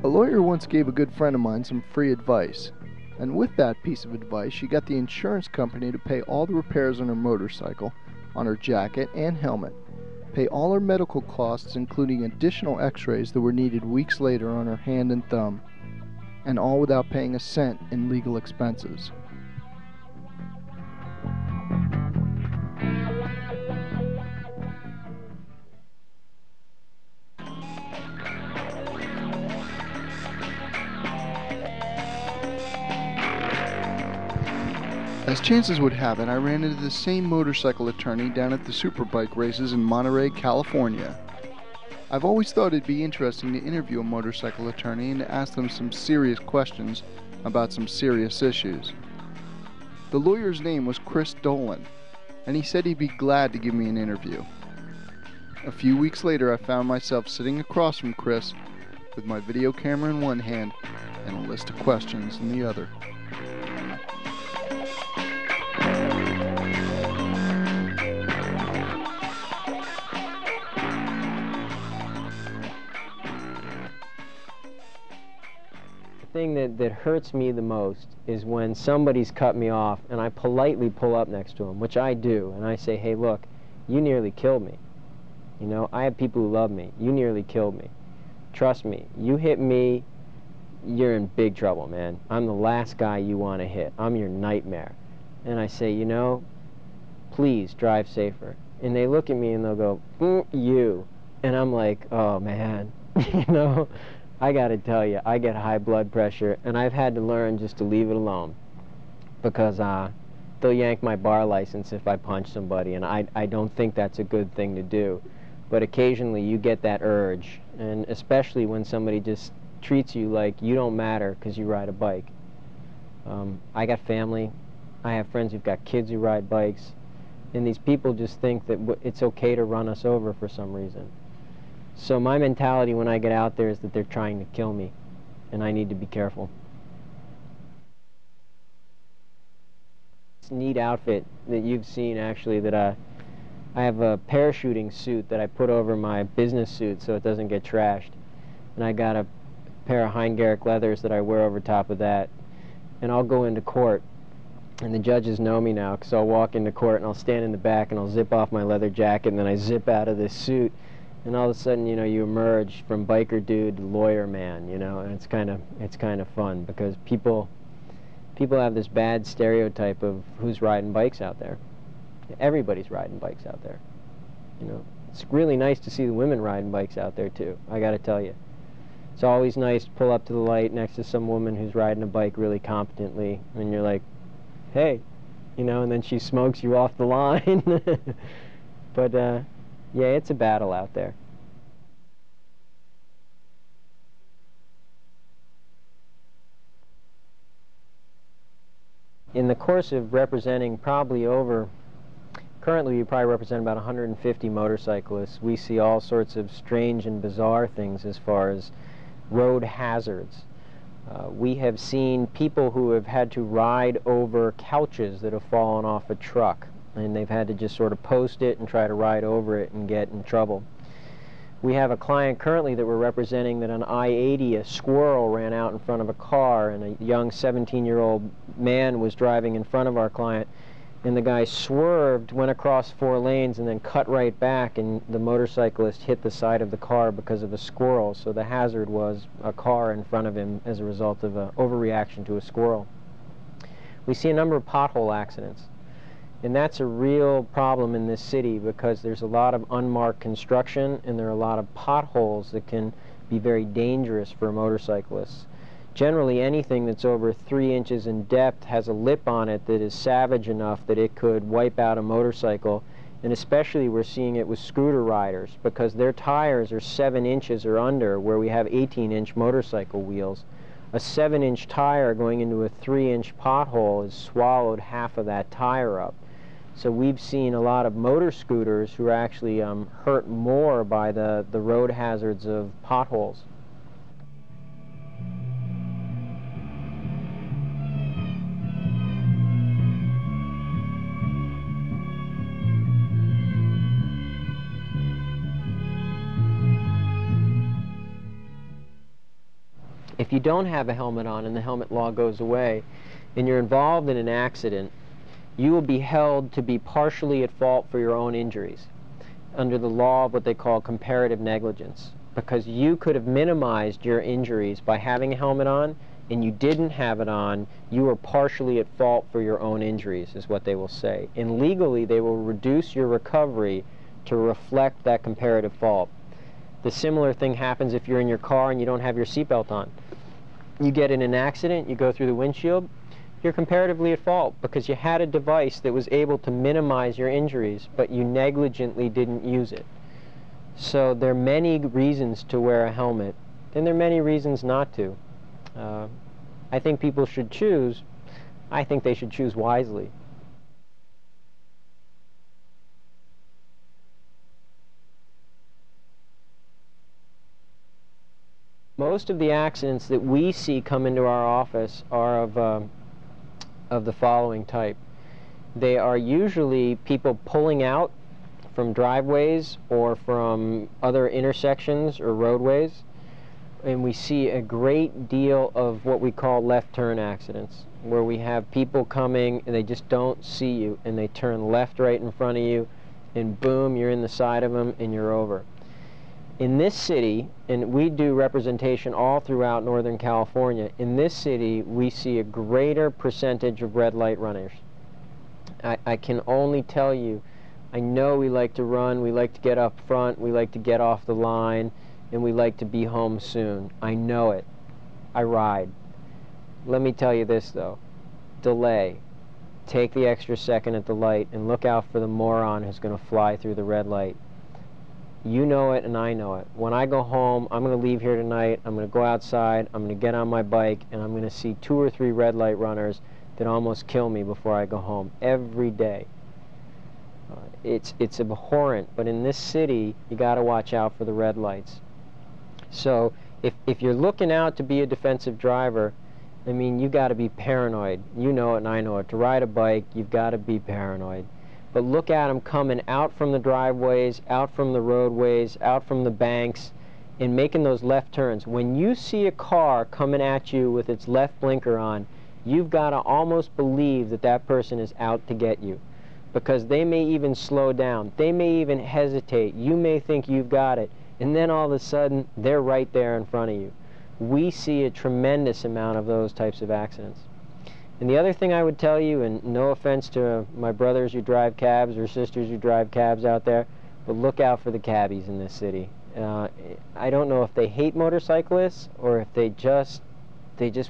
A lawyer once gave a good friend of mine some free advice, and with that piece of advice she got the insurance company to pay all the repairs on her motorcycle, on her jacket and helmet, pay all her medical costs including additional x-rays that were needed weeks later on her hand and thumb, and all without paying a cent in legal expenses. As chances would have it, I ran into the same motorcycle attorney down at the Superbike races in Monterey, California. I've always thought it'd be interesting to interview a motorcycle attorney and to ask them some serious questions about some serious issues. The lawyer's name was Chris Dolan, and he said he'd be glad to give me an interview. A few weeks later, I found myself sitting across from Chris with my video camera in one hand and a list of questions in the other. The thing that hurts me the most is when somebody's cut me off and I politely pull up next to them, which I do, and I say, hey, look, you nearly killed me. You know, I have people who love me. You nearly killed me. Trust me, you hit me, you're in big trouble, man. I'm the last guy you want to hit. I'm your nightmare. And I say, you know, please drive safer. And they look at me and they'll go, you. And I'm like, oh, man, you know, I got to tell you, I get high blood pressure, and I've had to learn just to leave it alone because they'll yank my bar license if I punch somebody, and I don't think that's a good thing to do. But occasionally you get that urge, and especially when somebody just treats you like you don't matter because you ride a bike. I got family. I have friends who've got kids who ride bikes, and these people just think that it's okay to run us over for some reason. So my mentality when I get out there is that they're trying to kill me, and I need to be careful. This neat outfit that you've seen, actually, that I have a parachuting suit that I put over my business suit so it doesn't get trashed. And I got a pair of Heingerich leathers that I wear over top of that. And I'll go into court, and the judges know me now, because I'll walk into court and I'll stand in the back and I'll zip off my leather jacket, and then I zip out of this suit. And all of a sudden, you know, you emerge from biker dude to lawyer man, you know, and it's kind of fun because people have this bad stereotype of who's riding bikes out there. Everybody's riding bikes out there, you know. It's really nice to see the women riding bikes out there too, I got to tell you. It's always nice to pull up to the light next to some woman who's riding a bike really competently, and you're like, hey, you know, and then she smokes you off the line. But yeah, it's a battle out there. In the course of representing currently we probably represent about 150 motorcyclists, we see all sorts of strange and bizarre things as far as road hazards. We have seen people who have had to ride over couches that have fallen off a truck, and they've had to just sort of post it and try to ride over it and get in trouble. We have a client currently that we're representing that on I-80 a squirrel ran out in front of a car, and a young 17-year-old man was driving in front of our client, and the guy swerved, went across 4 lanes, and then cut right back, and the motorcyclist hit the side of the car because of a squirrel. So the hazard was a car in front of him as a result of an overreaction to a squirrel. We see a number of pothole accidents. And that's a real problem in this city because there's a lot of unmarked construction and there are a lot of potholes that can be very dangerous for motorcyclists. Generally, anything that's over 3 inches in depth has a lip on it that is savage enough that it could wipe out a motorcycle. And especially we're seeing it with scooter riders because their tires are 7 inches or under, where we have 18-inch motorcycle wheels. A 7-inch tire going into a 3-inch pothole has swallowed half of that tire up. So we've seen a lot of motor scooters who are actually hurt more by the road hazards of potholes. If you don't have a helmet on and the helmet law goes away and you're involved in an accident, you will be held to be partially at fault for your own injuries under the law of what they call comparative negligence, because you could have minimized your injuries by having a helmet on, and you didn't have it on. You were partially at fault for your own injuries, is what they will say. And legally, they will reduce your recovery to reflect that comparative fault. The similar thing happens if you're in your car and you don't have your seatbelt on. You get in an accident, you go through the windshield, you're comparatively at fault because you had a device that was able to minimize your injuries, but you negligently didn't use it. So there are many reasons to wear a helmet, and there are many reasons not to. I think people should choose. I think they should choose wisely. Most of the accidents that we see come into our office are of the following type. They are usually people pulling out from driveways or from other intersections or roadways, and we see a great deal of what we call left turn accidents, where we have people coming and they just don't see you and they turn left right in front of you, and boom, you're in the side of them and you're over. In this city, and we do representation all throughout Northern California, in this city we see a greater percentage of red light runners. I can only tell you, I know we like to run, we like to get up front, we like to get off the line, and we like to be home soon. I know it. I ride. Let me tell you this though, delay. Take the extra second at the light and look out for the moron who's going to fly through the red light. You know it and I know it. When I go home, I'm going to leave here tonight, I'm going to go outside, I'm going to get on my bike, and I'm going to see 2 or 3 red light runners that almost kill me before I go home every day. It's abhorrent, but in this city, you got to watch out for the red lights. So if you're looking out to be a defensive driver, I mean, you got to be paranoid. You know it and I know it. To ride a bike, you've got to be paranoid. But look at them coming out from the driveways, out from the roadways, out from the banks, and making those left turns. When you see a car coming at you with its left blinker on, you've got to almost believe that that person is out to get you, because they may even slow down. They may even hesitate. You may think you've got it, and then all of a sudden, they're right there in front of you. We see a tremendous amount of those types of accidents. And the other thing I would tell you, and no offense to my brothers who drive cabs or sisters who drive cabs out there, but look out for the cabbies in this city. I don't know if they hate motorcyclists or if they just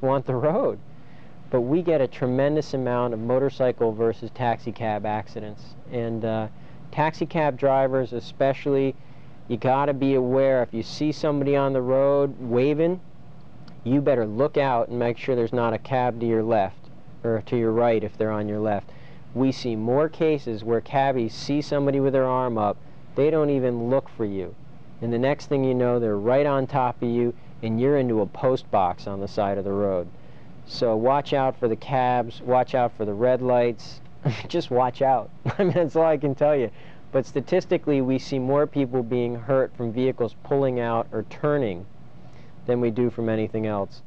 want the road. But we get a tremendous amount of motorcycle versus taxi cab accidents. And taxi cab drivers especially, you got to be aware, if you see somebody on the road waving, you better look out and make sure there's not a cab to your left, or to your right if they're on your left. We see more cases where cabbies see somebody with their arm up, they don't even look for you. And the next thing you know, they're right on top of you, and you're into a post box on the side of the road. So watch out for the cabs, watch out for the red lights, just watch out. I mean, that's all I can tell you. But statistically, we see more people being hurt from vehicles pulling out or turning than we do from anything else.